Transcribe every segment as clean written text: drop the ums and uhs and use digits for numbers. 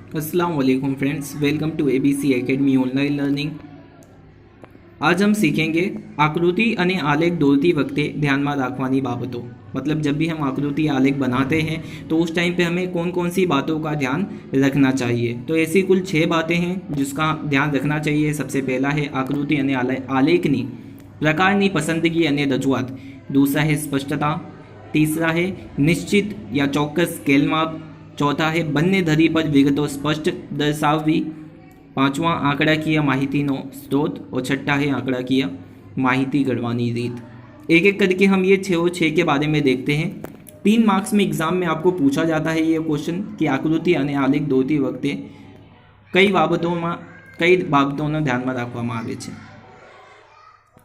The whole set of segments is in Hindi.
अस्सलाम वालेकुम friends, welcome to ABC academy online learning. आज हम सीखेंगे आकृति અને આલેખ દોરતી વખતે ધ્યાનમાં રાખવાની બાબતો। मतलब जब भी हम आकृति आलेख बनाते हैं तो उस टाइम पे हमें कौन कौन सी बातों का ध्यान रखना चाहिए। तो ऐसी कुल 6 बातें हैं जिसका ध्यान रखना चाहिए। सबसे पहला है आकृति અને આલેખની પ્રકારની પસંદગી અને રજૂઆત। दूसरा है स्पष्टता। तीसरा है निश्चित या ચોક્કસ સ્કેલ માપ। चौथा है બંને ધરી પર વિગતો સ્પષ્ટ દર્શાવવી। पांचवा आंकड़ाकीय माहितीનો स्रोत और छठा है आंकड़ाकीय माहिती गढ़वानी रीत। एक एक करके हम ये 6 के बारे में देखते हैं। 3 मार्क्स में एग्जाम में आपको पूछा जाता है ये क्वेश्चन कि आकृति અને આલેખ દોરતી વખતે कई बाबतों ध्यान में રાખવામાં આવે છે।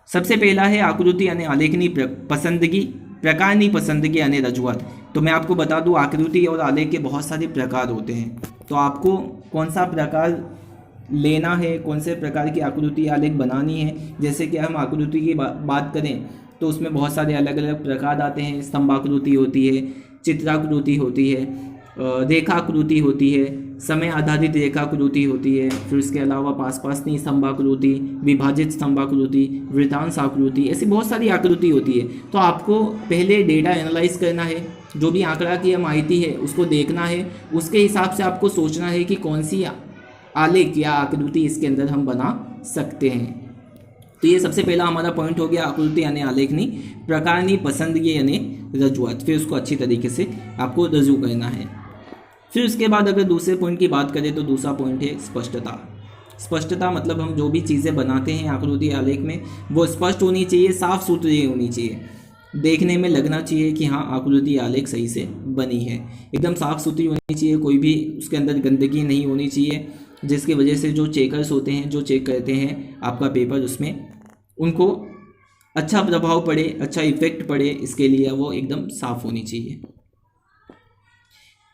सबसे पहला है आकृति અને આલેખની पसंदगी, प्रकारनी पसंदगी અને रजूआत। तो मैं आपको बता दूं आकृति और आलेख के बहुत सारे प्रकार होते हैं, तो आपको कौन सा प्रकार लेना है, कौन से प्रकार की आकृति आलेख बनानी है। जैसे कि हम आकृति की बात करें तो उसमें बहुत सारे अलग अलग प्रकार आते हैं। स्तंभाकृति होती है, चित्राकृति होती है, रेखाकृति होती है, समय आधारित रेखाकृति होती है, फिर उसके अलावा पासपासनी स्तंभाकृति, विभाजित स्तंभाकृति, वृत्तांश आकृति, ऐसी बहुत सारी आकृति होती है। तो आपको पहले डेटा एनालाइज करना है, जो भी आंकड़ा की माहिती है उसको देखना है, उसके हिसाब से आपको सोचना है कि कौन सी आलेख या आकृति इसके अंदर हम बना सकते हैं। तो ये सबसे पहला हमारा पॉइंट हो गया आकृति અને આલેખની પ્રકારની પસંદગી અને રજૂઆત। फिर उसको अच्छी तरीके से आपको रजू करना है। फिर उसके बाद अगर दूसरे पॉइंट की बात करें तो दूसरा पॉइंट है स्पष्टता। स्पष्टता मतलब हम जो भी चीज़ें बनाते हैं आकृति आलेख में वो स्पष्ट होनी चाहिए, साफ सुथरी होनी चाहिए, देखने में लगना चाहिए कि हाँ आकृति आलेख सही से बनी है, एकदम साफ़ सुथरी होनी चाहिए, कोई भी उसके अंदर गंदगी नहीं होनी चाहिए, जिसकी वजह से जो चेकर्स होते हैं, जो चेक करते हैं आपका पेपर, उसमें उनको अच्छा प्रभाव पड़े, अच्छा इफेक्ट पड़े, इसके लिए वो एकदम साफ़ होनी चाहिए।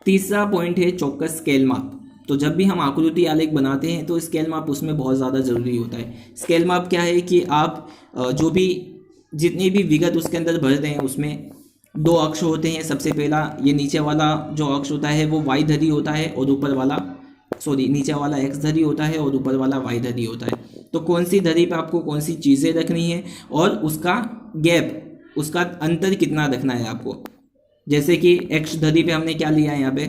तीसरा पॉइंट है चौकस स्केल माप। तो जब भी हम आकृति आलेख बनाते हैं तो स्केल माप उसमें बहुत ज़्यादा ज़रूरी होता है। स्केल माप क्या है कि आप जो भी जितनी भी विगत उसके अंदर भर रहे हैं उसमें 2 अक्ष होते हैं। सबसे पहला ये नीचे वाला जो अक्ष होता है वो वाई धरी होता है और ऊपर वाला नीचे वाला एक्स धरी होता है और ऊपर वाला वाई धरी होता है। तो कौन सी धरी पे आपको कौन सी चीज़ें रखनी है और उसका गैप, उसका अंतर कितना रखना है आपको। जैसे कि एक्स धरी पे हमने क्या लिया है, यहाँ पे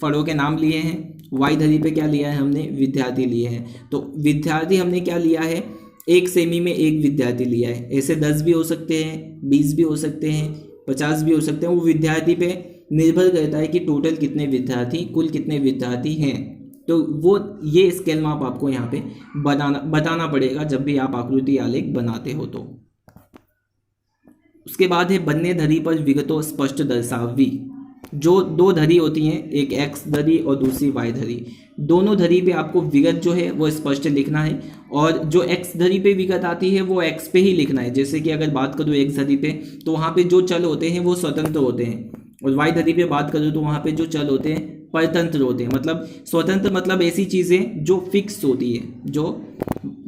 फलों के नाम लिए हैं। वाई धरी पे क्या लिया है हमने, विद्यार्थी लिए हैं। तो विद्यार्थी हमने क्या लिया है, 1 सेमी में 1 विद्यार्थी लिया है। ऐसे 10 भी हो सकते हैं, 20 भी हो सकते हैं, 50 भी हो सकते हैं। वो विद्यार्थी पे निर्भर करता है कि टोटल कितने विद्यार्थी, कुल कितने विद्यार्थी हैं। तो वो ये स्केल माप आपको यहाँ पे बताना पड़ेगा जब भी आप आकृति आलेख बनाते हो। तो उसके बाद है બંને ધરી पर विगतो स्पष्ट दर्शाववी। जो 2 धरी होती हैं, एक एक्स धरी और दूसरी वाई धरी, दोनों धरी पे आपको विगत जो है वो स्पष्ट लिखना है और जो एक्स धरी पे विगत आती है वो एक्स पे ही लिखना है। जैसे कि अगर बात करूँ एक्स धरी पे तो वहाँ पे जो चल होते हैं वो स्वतंत्र होते हैं, और वाई धरी पे बात करूँ तो वहाँ पे जो चल होते हैं परतंत्र होते हैं। मतलब स्वतंत्र मतलब ऐसी चीज़ें जो फिक्स होती है, जो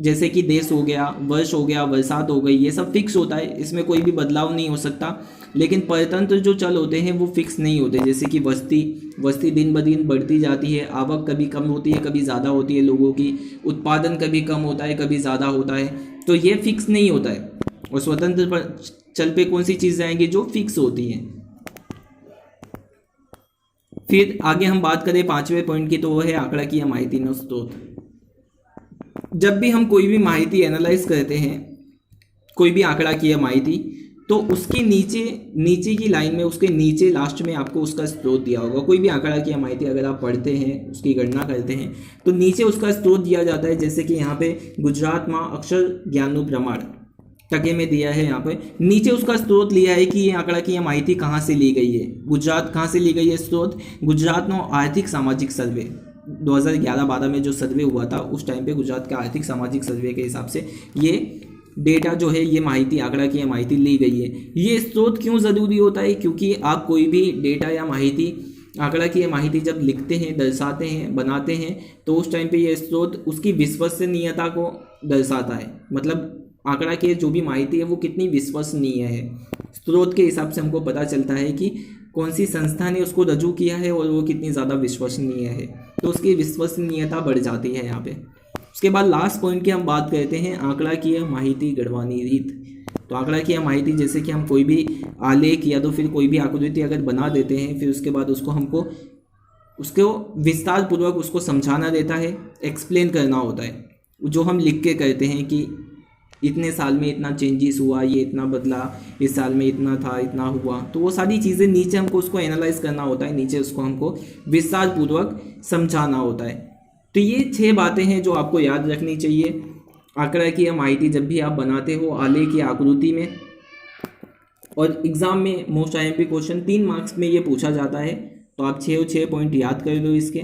जैसे कि देश हो गया, वर्ष हो गया, बरसात हो गई, ये सब फिक्स होता है, इसमें कोई भी बदलाव नहीं हो सकता। लेकिन परतंत्र जो चल होते हैं वो फिक्स नहीं होते। जैसे कि वस्ती दिन ब दिन बढ़ती जाती है, आवक कभी कम होती है, कभी ज़्यादा होती है, लोगों की उत्पादन कभी कम होता है, कभी ज़्यादा होता है, तो ये फिक्स नहीं होता है। और स्वतंत्र पर चल पे कौन सी चीज़ें आएंगी, जो फिक्स होती हैं। फिर आगे हम बात करें 5वें पॉइंट की, तो वो है आंकड़ाकीय माहितीનો स्रोत। जब भी हम कोई भी माहिती एनालाइज करते हैं, कोई भी आंकड़ाकीय माहिती, तो उसके नीचे की लाइन में, उसके नीचे लास्ट में आपको उसका स्रोत दिया होगा। कोई भी आंकड़ाकीय माहिती अगर आप पढ़ते हैं, उसकी गणना करते हैं, तो नीचे उसका स्रोत दिया जाता है। जैसे कि यहाँ पे गुजरात में अक्षर ज्ञानનું प्रमाण टके में दिया है, यहाँ पे नीचे उसका स्रोत लिया है कि ये आंकड़ा की माहिती कहाँ से ली गई है, गुजरात कहाँ से ली गई है स्रोत, गुजरातનો आर्थिक सामाजिक सर्वे 2011-12 में जो सर्वे हुआ था उस टाइम पे गुजरात के आर्थिक सामाजिक सर्वे के हिसाब से ये डेटा जो है, ये माहिती, आंकड़ा की माहिती ली गई है। ये स्रोत क्यों ज़रूरी होता है, क्योंकि आप कोई भी डेटा या माहिती, आंकड़ा की माहिती जब लिखते हैं, दर्शाते हैं, बनाते हैं, तो उस टाइम पे ये स्रोत उसकी विश्वसनीयता को दर्शाता है। मतलब आंकड़ा की जो भी माहिती है वो कितनी विश्वसनीय है, स्रोत के हिसाब से हमको पता चलता है कि कौन सी संस्था ने उसको रजू किया है और वो कितनी ज़्यादा विश्वसनीय है। तो उसकी विश्वसनीयता बढ़ जाती है यहाँ पे। उसके बाद लास्ट पॉइंट की हम बात करते हैं आंकड़ाकीय माहिती गढ़वानी रीत। तो आंकड़ाकीय माहिती जैसे कि हम कोई भी आलेख या तो फिर कोई भी आकृति अगर बना देते हैं, फिर उसके बाद उसको विस्तार पूर्वक उसको समझाना देता है, एक्सप्लेन करना होता है। जो हम लिख के करते हैं कि इतने साल में इतना चेंजेस हुआ, ये इतना बदला, इस साल में इतना था, इतना हुआ, तो वो सारी चीज़ें नीचे हमको उसको एनालाइज करना होता है, नीचे उसको हमको विस्तार पूर्वक समझाना होता है। तो ये 6 बातें हैं जो आपको याद रखनी चाहिए आंकड़ाकीय माहिती जब भी आप बनाते हो आलेख या आकृति में। और एग्ज़ाम में मोस्ट IMP क्वेश्चन 3 मार्क्स में ये पूछा जाता है, तो आप 6 पॉइंट याद कर दो इसके।